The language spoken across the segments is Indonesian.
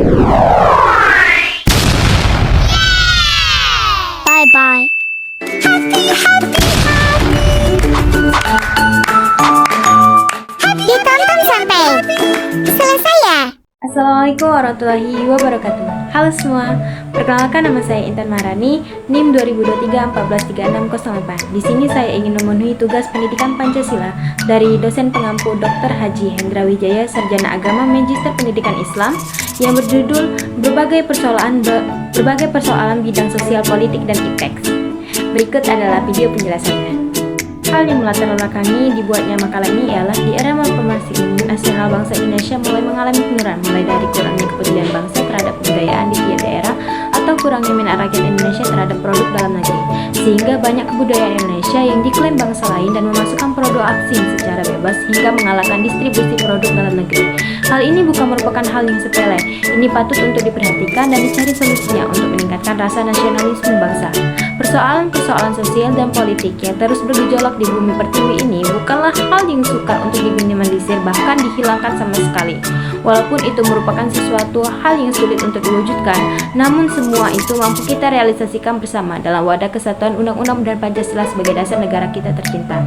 Bye-bye. Ditonton sampai selesai ya. Assalamualaikum warahmatullahi wabarakatuh. Halo semua, perkenalkan nama saya Intan Maharani, NIM 2023-143608. Di sini saya ingin memenuhi tugas pendidikan Pancasila dari dosen pengampu Dr. Haji Hendra Wijaya, Sarjana Agama Magister Pendidikan Islam, yang berjudul berbagai persoalan bidang sosial politik dan iptek. Berikut adalah video penjelasannya. Hal yang melatar belakangi dibuatnya makalah ini ialah di era reformasi ini, nasional bangsa Indonesia mulai mengalami penurunan, mulai dari kurangnya kepedulian bangsa terhadap kebudayaan di tiap daerah atau kurangnya minat rakyat Indonesia terhadap produk dalam negeri, sehingga banyak kebudayaan Indonesia yang diklaim bangsa lain dan memasukkan produk asing secara bebas hingga mengalahkan distribusi produk dalam negeri. Hal ini bukan merupakan hal yang sepele, ini patut untuk diperhatikan dan dicari solusinya untuk meningkatkan rasa nasionalisme bangsa. Persoalan-persoalan sosial dan politik yang terus bergejolak di bumi pertiwi ini bukanlah hal yang sukar untuk diminimalisir, bahkan dihilangkan sama sekali. Walaupun itu merupakan sesuatu hal yang sulit untuk diwujudkan, namun semua itu mampu kita realisasikan bersama dalam wadah kesatuan Undang-Undang dan Pancasila sebagai dasar negara kita tercinta.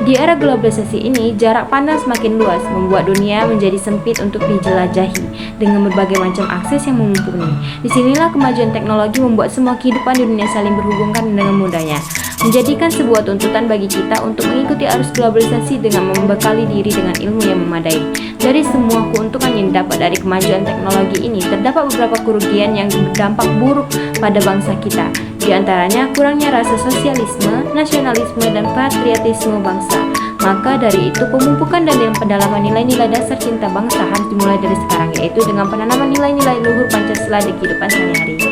Di era globalisasi ini, jarak pandang semakin luas, membuat dunia menjadi sempit untuk dijelajahi dengan berbagai macam akses yang mumpuni. Disinilah kemajuan teknologi membuat semua kehidupan di dunia saling berhubungkan dengan mudahnya, menjadikan sebuah tuntutan bagi kita untuk mengikuti arus globalisasi dengan membekali diri dengan ilmu yang memadai. Dari semua keuntungan yang didapat dari kemajuan teknologi ini, terdapat beberapa kerugian yang berdampak buruk pada bangsa kita. Di antaranya kurangnya rasa sosialisme, nasionalisme, dan patriotisme bangsa. Maka dari itu, pemupukan dan pendalaman nilai-nilai dasar cinta bangsa harus dimulai dari sekarang, yaitu dengan penanaman nilai-nilai luhur Pancasila di kehidupan sehari-hari.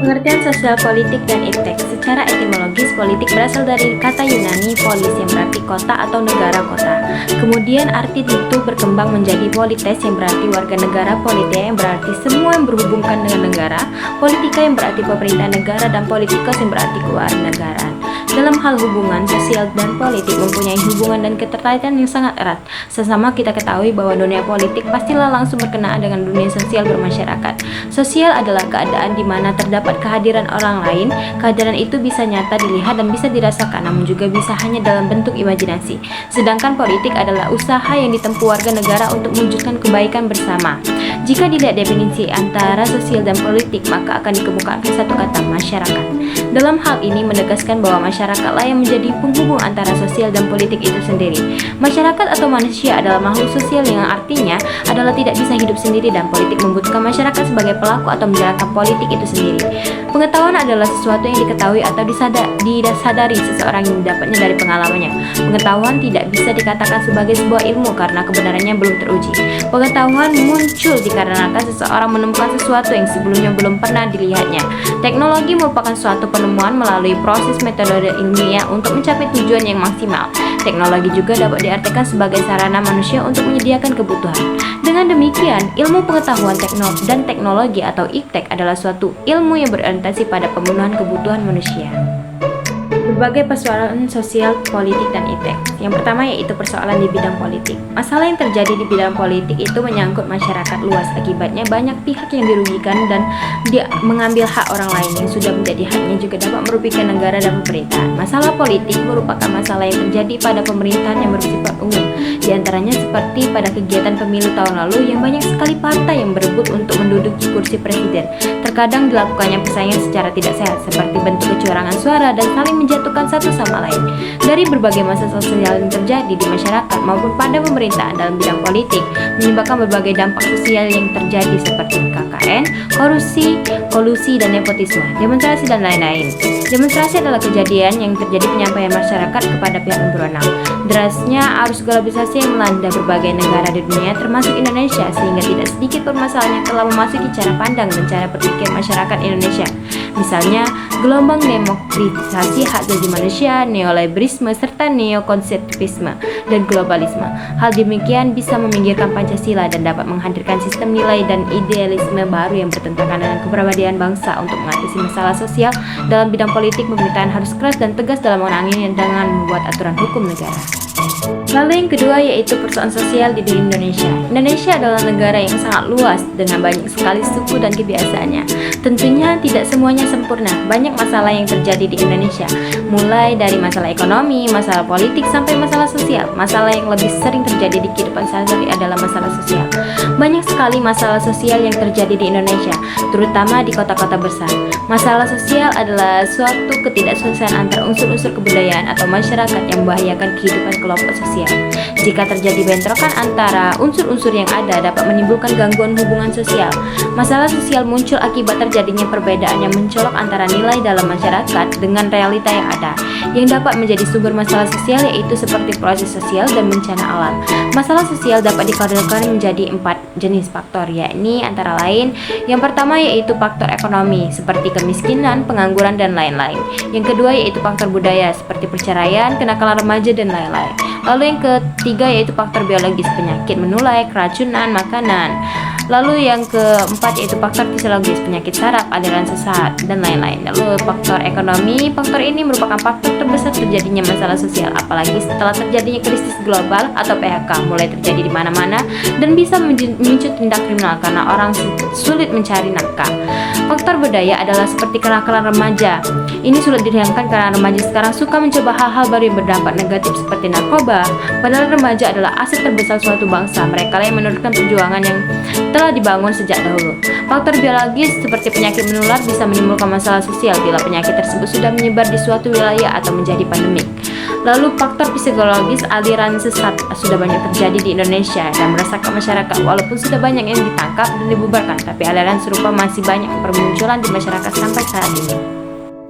Pengertian sosial politik dan iptek. Secara etimologis, politik berasal dari kata Yunani polis yang berarti kota atau negara kota. Kemudian arti itu berkembang menjadi polites yang berarti warga negara, politia yang berarti semua yang berhubungkan dengan negara, politika yang berarti pemerintah negara, dan politikos yang berarti kewarganegaraan. Dalam hal hubungan sosial dan politik mempunyai hubungan dan keterkaitan yang sangat erat. Sesama kita ketahui bahwa dunia politik pastilah langsung berkenaan dengan dunia sosial bermasyarakat. Sosial adalah keadaan di mana terdapat kehadiran orang lain. Kehadiran itu bisa nyata dilihat dan bisa dirasakan, namun juga bisa hanya dalam bentuk imajinasi. Sedangkan politik adalah usaha yang ditempuh warga negara untuk mewujudkan kebaikan bersama. Jika dilihat definisi antara sosial dan politik, maka akan dikemukakan satu kata, masyarakat. Dalam hal ini menegaskan bahwa masyarakatlah yang menjadi penghubung antara sosial dan politik itu sendiri. Masyarakat atau manusia adalah makhluk sosial yang artinya adalah tidak bisa hidup sendiri, dan politik membutuhkan masyarakat sebagai pelaku atau menjalankan politik itu sendiri. Pengetahuan adalah sesuatu yang diketahui atau disadari seseorang yang didapatnya dari pengalamannya. Pengetahuan tidak bisa dikatakan sebagai sebuah ilmu karena kebenarannya belum teruji. Pengetahuan muncul dikarenakan seseorang menemukan sesuatu yang sebelumnya belum pernah dilihatnya. Teknologi merupakan suatu penemuan melalui proses metode ilmiah untuk mencapai tujuan yang maksimal. Teknologi juga dapat diartikan sebagai sarana manusia untuk menyediakan kebutuhan. Dengan demikian, ilmu pengetahuan dan teknologi atau iptek adalah suatu ilmu yang berorientasi pada pemenuhan kebutuhan manusia. Berbagai persoalan sosial, politik, dan iptek. Yang pertama yaitu persoalan di bidang politik. Masalah yang terjadi di bidang politik itu menyangkut masyarakat luas. Akibatnya banyak pihak yang dirugikan dan dia mengambil hak orang lain yang sudah menjadi haknya, juga dapat merugikan negara dan pemerintahan. Masalah politik merupakan masalah yang terjadi pada pemerintahan yang bersifat umum. Di antaranya seperti pada kegiatan pemilu tahun lalu yang banyak sekali partai yang berebut untuk menduduki kursi presiden. Terkadang dilakukannya persaingan secara tidak sehat, seperti bentuk kecurangan suara dan saling menjatuhkan satu sama lain. Dari berbagai masalah sosial yang terjadi di masyarakat maupun pada pemerintahan dalam bidang politik menyebabkan berbagai dampak sosial yang terjadi seperti KKN, korupsi, kolusi, dan nepotisme, demonstrasi, dan lain-lain. Demonstrasi adalah kejadian yang terjadi penyampaian masyarakat kepada pihak yang berwenang. Derasnya arus globalisasi yang melanda berbagai negara di dunia termasuk Indonesia, sehingga tidak sedikit permasalahan yang telah memasuki cara pandang dan cara berpikir masyarakat Indonesia. Misalnya, gelombang demokratisasi hak asasi manusia, neoliberalisme, serta neokonservatisme dan globalisme. Hal demikian bisa meminggirkan Pancasila dan dapat menghadirkan sistem nilai dan idealisme baru yang bertentangan dengan kepribadian bangsa. Untuk mengatasi masalah sosial dalam bidang politik, pemerintahan harus keras dan tegas dalam menanganinya dengan membuat aturan hukum negara. Lalu yang kedua yaitu persoalan sosial di Indonesia. Indonesia adalah negara yang sangat luas dengan banyak sekali suku dan kebiasaannya. Tentunya tidak semuanya sempurna. Banyak masalah yang terjadi di Indonesia, mulai dari masalah ekonomi, masalah politik, sampai masalah sosial. Masalah yang lebih sering terjadi di kehidupan sehari-hari adalah masalah sosial. Banyak sekali masalah sosial yang terjadi di Indonesia, terutama di kota-kota besar. Masalah sosial adalah suatu ketidaksesuaian antara unsur-unsur kebudayaan atau masyarakat yang membahayakan kehidupan kelompok sosial. Jika terjadi bentrokan antara unsur-unsur yang ada dapat menimbulkan gangguan hubungan sosial. Masalah sosial muncul akibat terjadinya perbedaan yang mencolok antara nilai dalam masyarakat dengan realita yang ada. Yang dapat menjadi sumber masalah sosial yaitu seperti proses sosial dan bencana alam. Masalah sosial dapat dikategorikan menjadi 4 jenis faktor, yakni antara lain yang pertama yaitu faktor ekonomi seperti kemiskinan, pengangguran, dan lain-lain. Yang kedua yaitu faktor budaya seperti perceraian, kenakalan remaja, dan lain-lain. Lalu yang ketiga yaitu faktor biologis, penyakit menular, keracunan makanan. Lalu yang keempat yaitu faktor fisiologis, penyakit saraf, aliran sesat, dan lain-lain. Lalu faktor ekonomi, faktor ini merupakan faktor terbesar terjadinya masalah sosial, apalagi setelah terjadinya krisis global atau PHK mulai terjadi di mana-mana dan bisa memicu tindak kriminal karena orang sulit mencari nafkah. Faktor budaya adalah seperti kenakalan remaja. Ini sulit dihilangkan karena remaja sekarang suka mencoba hal-hal baru yang berdampak negatif seperti narkoba. Padahal remaja adalah aset terbesar suatu bangsa. Mereka yang meneruskan perjuangan yang telah dibangun sejak dahulu. Faktor biologis seperti penyakit menular bisa menimbulkan masalah sosial bila penyakit tersebut sudah menyebar di suatu wilayah atau menjadi pandemik. Lalu faktor psikologis, aliran sesat sudah banyak terjadi di Indonesia dan meresahkan masyarakat. Walaupun sudah banyak yang ditangkap dan dibubarkan, tapi aliran serupa masih banyak bermunculan di masyarakat sampai saat ini.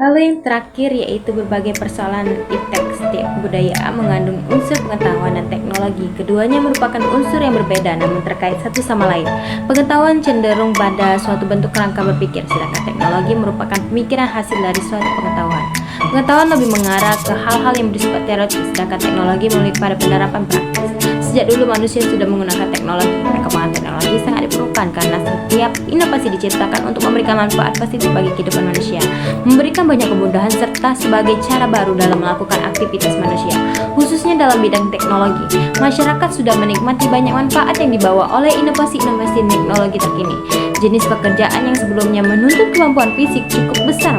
Lalu yang terakhir yaitu berbagai persoalan iptek. Setiap budaya mengandung unsur pengetahuan dan teknologi. Keduanya merupakan unsur yang berbeda namun terkait satu sama lain. Pengetahuan cenderung pada suatu bentuk kerangka berpikir, sedangkan teknologi merupakan pemikiran hasil dari suatu pengetahuan. Pengetahuan lebih mengarah ke hal-hal yang bersifat teoretis, sedangkan teknologi memiliki pada penerapan praktis. Sejak dulu manusia sudah menggunakan teknologi. Perkembangan teknologi sangat diperlukan karena setiap inovasi diciptakan untuk memberikan manfaat positif bagi kehidupan manusia, memberikan banyak kemudahan serta sebagai cara baru dalam melakukan aktivitas manusia, khususnya dalam bidang teknologi. Masyarakat sudah menikmati banyak manfaat yang dibawa oleh inovasi-inovasi teknologi terkini. Jenis pekerjaan yang sebelumnya menuntut kemampuan fisik cukup besar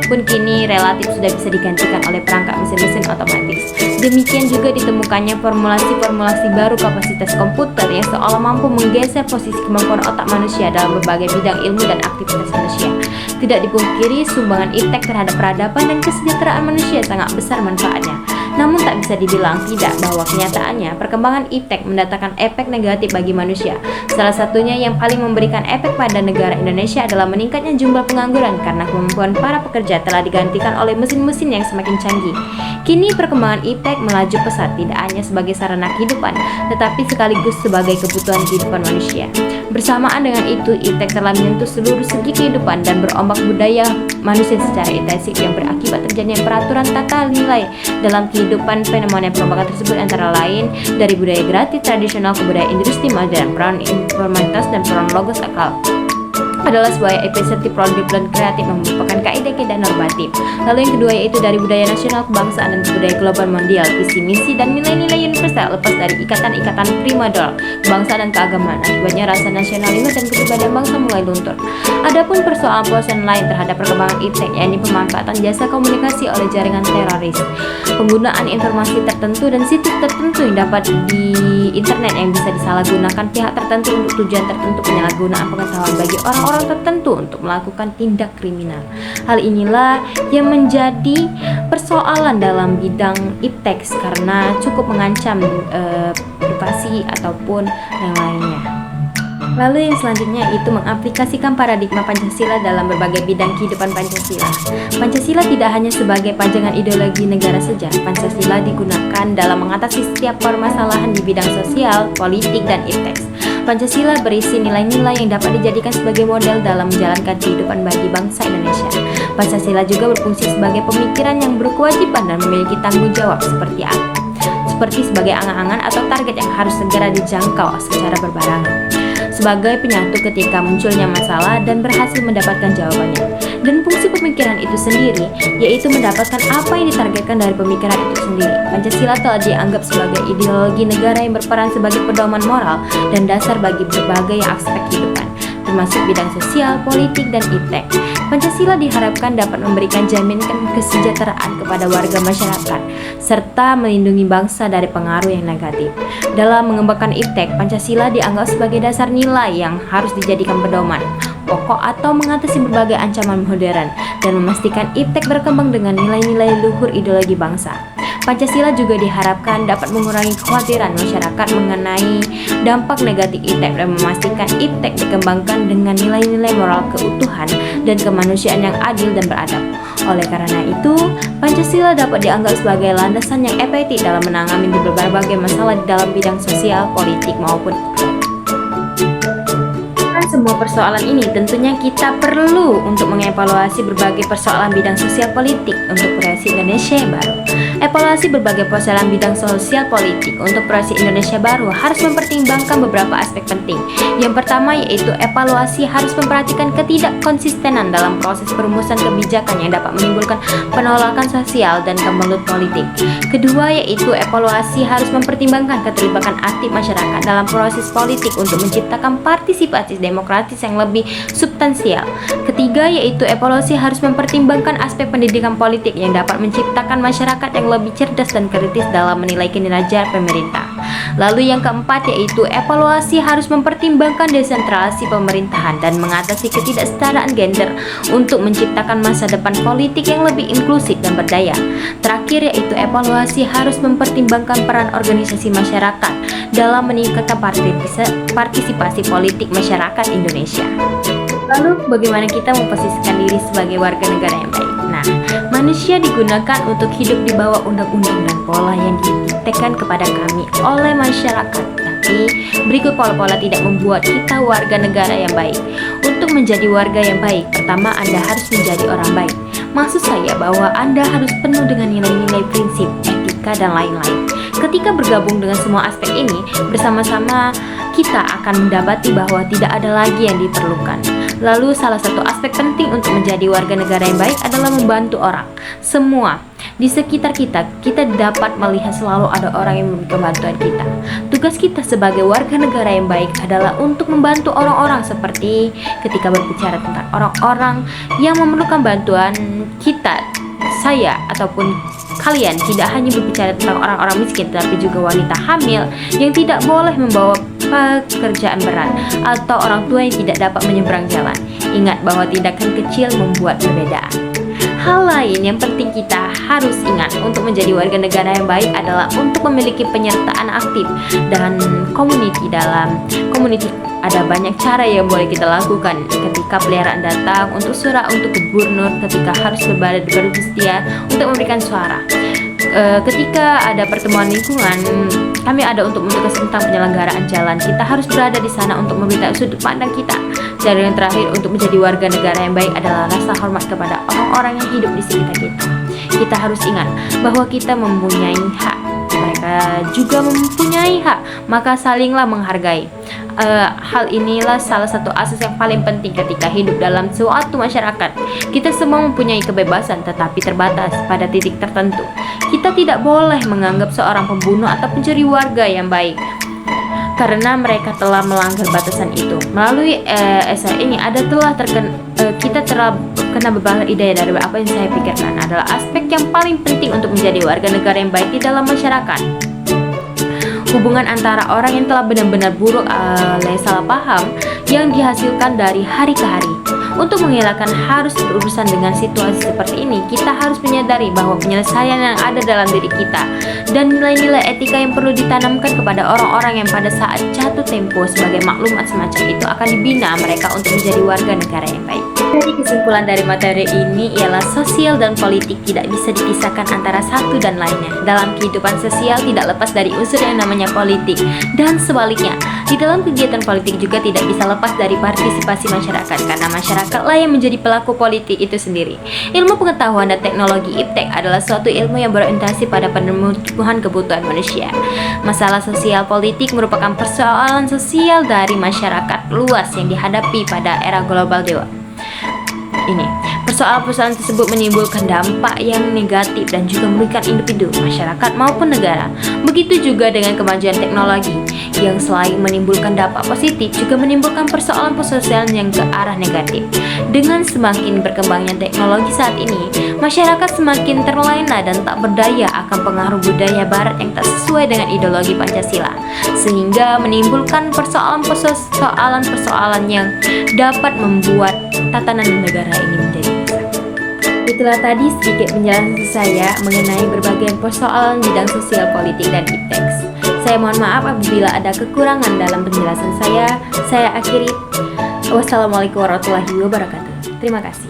pun kini relatif sudah bisa digantikan oleh perangkat mesin-mesin otomatis. Demikian juga ditemukannya formulasi-formulasi baru kapasitas komputer yang seolah mampu menggeser posisi kemampuan otak manusia dalam berbagai bidang ilmu dan aktivitas manusia. Tidak dipungkiri, sumbangan iptek terhadap peradaban dan kesejahteraan manusia sangat besar manfaatnya. Namun tak bisa dibilang tidak bahwa kenyataannya perkembangan iptek mendatangkan efek negatif bagi manusia. Salah satunya yang paling memberikan efek pada negara Indonesia adalah meningkatnya jumlah pengangguran karena kemampuan para pekerja telah digantikan oleh mesin-mesin yang semakin canggih. Kini perkembangan iptek melaju pesat tidak hanya sebagai sarana kehidupan, tetapi sekaligus sebagai kebutuhan kehidupan manusia. Bersamaan dengan itu, iptek telah menyentuh seluruh segi kehidupan dan berombak budaya manusia secara intensif yang berakibat terjadinya peraturan tata nilai dalam kehidupan. Fenomena perombakan tersebut antara lain dari budaya gratis tradisional ke budaya industri modern. Peran informalitas dan peran logos akal adalah sebuah episode produktif dan kreatif yang merupakan kaidah-kaidah normatif. Lalu yang kedua yaitu dari budaya nasional, kebangsaan, dan budaya global mondial, visi misi dan nilai-nilai universal lepas dari ikatan-ikatan primadol kebangsaan dan keagamaan. Akibatnya rasa nasionalisme dan kepribadian bangsa mulai luntur. Adapun persoalan lain terhadap perkembangan iptek, yakni pemanfaatan jasa komunikasi oleh jaringan teroris, penggunaan informasi tertentu dan situs tertentu yang dapat di internet yang bisa disalahgunakan pihak tertentu untuk tujuan tertentu, penyalahgunaan pengetahuan bagi orang-orang tertentu untuk melakukan tindak kriminal. Hal inilah yang menjadi persoalan dalam bidang iptek karena cukup mengancam privasi ataupun yang lainnya. Lalu yang selanjutnya itu mengaplikasikan paradigma Pancasila dalam berbagai bidang kehidupan Pancasila. Pancasila tidak hanya sebagai pajangan ideologi negara saja. Pancasila digunakan dalam mengatasi setiap permasalahan di bidang sosial, politik, dan iptek. Pancasila berisi nilai-nilai yang dapat dijadikan sebagai model dalam menjalankan kehidupan bagi bangsa Indonesia. Pancasila juga berfungsi sebagai pemikiran yang berkewajiban dan memiliki tanggung jawab seperti sebagai angan-angan atau target yang harus segera dijangkau secara berbarengan. sebagai penyatu ketika munculnya masalah dan berhasil mendapatkan jawabannya. Dan fungsi pemikiran itu sendiri yaitu mendapatkan apa yang ditargetkan dari pemikiran itu sendiri. Pancasila telah dianggap sebagai ideologi negara yang berperan sebagai pedoman moral dan dasar bagi berbagai aspek kehidupan, termasuk bidang sosial, politik, dan iptek. Pancasila diharapkan dapat memberikan jaminan kesejahteraan kepada warga masyarakat, serta melindungi bangsa dari pengaruh yang negatif. Dalam mengembangkan iptek, Pancasila dianggap sebagai dasar nilai yang harus dijadikan pedoman pokok atau mengatasi berbagai ancaman modern dan memastikan iptek berkembang dengan nilai-nilai luhur ideologi bangsa. Pancasila juga diharapkan dapat mengurangi kekhawatiran masyarakat mengenai dampak negatif iptek dan memastikan iptek dikembangkan dengan nilai-nilai moral keutuhan dan kemanusiaan yang adil dan beradab. Oleh karena itu, Pancasila dapat dianggap sebagai landasan yang efektif dalam menangani berbagai masalah di dalam bidang sosial, politik maupun iptek. Semua persoalan ini tentunya kita perlu untuk mengevaluasi berbagai persoalan bidang sosial politik untuk proyeksi Indonesia yang baru. Evaluasi berbagai persoalan bidang sosial politik untuk proyeksi Indonesia baru harus mempertimbangkan beberapa aspek penting. Yang pertama yaitu evaluasi harus memperhatikan ketidakkonsistenan dalam proses perumusan kebijakan yang dapat menimbulkan penolakan sosial dan kemelut politik. Kedua yaitu evaluasi harus mempertimbangkan keterlibatan aktif masyarakat dalam proses politik untuk menciptakan partisipasi demokratis yang lebih substansial. Ketiga yaitu evaluasi harus mempertimbangkan aspek pendidikan politik yang dapat menciptakan masyarakat yang lebih cerdas dan kritis dalam menilai kinerja pemerintah. Lalu yang keempat yaitu evaluasi harus mempertimbangkan desentralisasi pemerintahan dan mengatasi ketidaksetaraan gender untuk menciptakan masa depan politik yang lebih inklusif dan berdaya. Terakhir yaitu evaluasi harus mempertimbangkan peran organisasi masyarakat dalam meningkatkan partisipasi politik masyarakat Indonesia. Lalu bagaimana kita memposisikan diri sebagai warga negara yang baik? Nah, manusia digunakan untuk hidup di bawah undang-undang dan pola yang didiktekan kepada kami oleh masyarakat. Tapi berikut pola-pola tidak membuat kita warga negara yang baik. Untuk menjadi warga yang baik, pertama Anda harus menjadi orang baik. Maksud saya bahwa Anda harus penuh dengan nilai-nilai prinsip, etika, dan lain-lain. Ketika bergabung dengan semua aspek ini, bersama-sama kita akan mendapati bahwa tidak ada lagi yang diperlukan. Lalu salah satu aspek penting untuk menjadi warga negara yang baik adalah membantu orang. Semua di sekitar kita dapat melihat selalu ada orang yang memberikan bantuan kita. Tugas kita sebagai warga negara yang baik adalah untuk membantu orang-orang, seperti ketika berbicara tentang orang-orang yang memerlukan bantuan kita, saya ataupun kalian tidak hanya berbicara tentang orang-orang miskin, tetapi juga wanita hamil yang tidak boleh membawa pekerjaan berat atau orang tua yang tidak dapat menyeberang jalan. Ingat bahwa tindakan kecil membuat perbedaan. Hal lain yang penting kita harus ingat untuk menjadi warga negara yang baik adalah untuk memiliki penyertaan aktif dan community. Dalam community ada banyak cara yang boleh kita lakukan. Ketika peliharaan datang, untuk surat untuk gubernur, ketika harus bersedia untuk memberikan suara. Ketika ada pertemuan lingkungan, kami ada untuk tentang penyelenggaraan jalan. Kita harus berada di sana untuk memberitahu sudut pandang kita. Dan yang terakhir, untuk menjadi warga negara yang baik adalah rasa hormat kepada orang-orang yang hidup di sekitar kita. Kita harus ingat bahwa kita mempunyai hak, mereka juga mempunyai hak, maka salinglah menghargai. Hal inilah salah satu asas yang paling penting ketika hidup dalam suatu masyarakat. Kita semua mempunyai kebebasan, tetapi terbatas pada titik tertentu. Kita tidak boleh menganggap seorang pembunuh atau pencuri warga yang baik karena mereka telah melanggar batasan itu. Melalui esai ini kita telah kena beberapa ide dari apa yang saya pikirkan adalah aspek yang paling penting untuk menjadi warga negara yang baik di dalam masyarakat. Hubungan antara orang yang telah benar-benar buruk oleh salah paham yang dihasilkan dari hari ke hari. Untuk menghilangkan harus berurusan dengan situasi seperti ini, kita harus menyadari bahwa penyelesaian yang ada dalam diri kita dan nilai-nilai etika yang perlu ditanamkan kepada orang-orang yang pada saat jatuh tempo sebagai maklumat semacam itu akan dibina mereka untuk menjadi warga negara yang baik. Jadi kesimpulan dari materi ini ialah sosial dan politik tidak bisa dipisahkan antara satu dan lainnya. Dalam kehidupan sosial tidak lepas dari unsur yang namanya hanya politik, dan sebaliknya. Di dalam kegiatan politik juga tidak bisa lepas dari partisipasi masyarakat, karena masyarakatlah yang menjadi pelaku politik itu sendiri. Ilmu pengetahuan dan teknologi IPTEK adalah suatu ilmu yang berorientasi pada pemenuhan kebutuhan manusia. Masalah sosial politik merupakan persoalan sosial dari masyarakat luas yang dihadapi pada era global ini. Persoalan-persoalan tersebut menimbulkan dampak yang negatif dan juga merugikan individu, masyarakat maupun negara. Begitu juga dengan kemajuan teknologi yang selain menimbulkan dampak positif juga menimbulkan persoalan-persoalan yang ke arah negatif. Dengan semakin berkembangnya teknologi saat ini, masyarakat semakin terlena dan tak berdaya akan pengaruh budaya barat yang tak sesuai dengan ideologi Pancasila, sehingga menimbulkan persoalan-persoalan yang dapat membuat tatanan negara ini menjadi rusak. Itulah tadi sedikit penjelasan saya mengenai berbagai persoalan bidang sosial politik dan IPTEK. Saya mohon maaf apabila ada kekurangan dalam penjelasan saya. Saya akhiri. Wassalamualaikum warahmatullahi wabarakatuh. Terima kasih.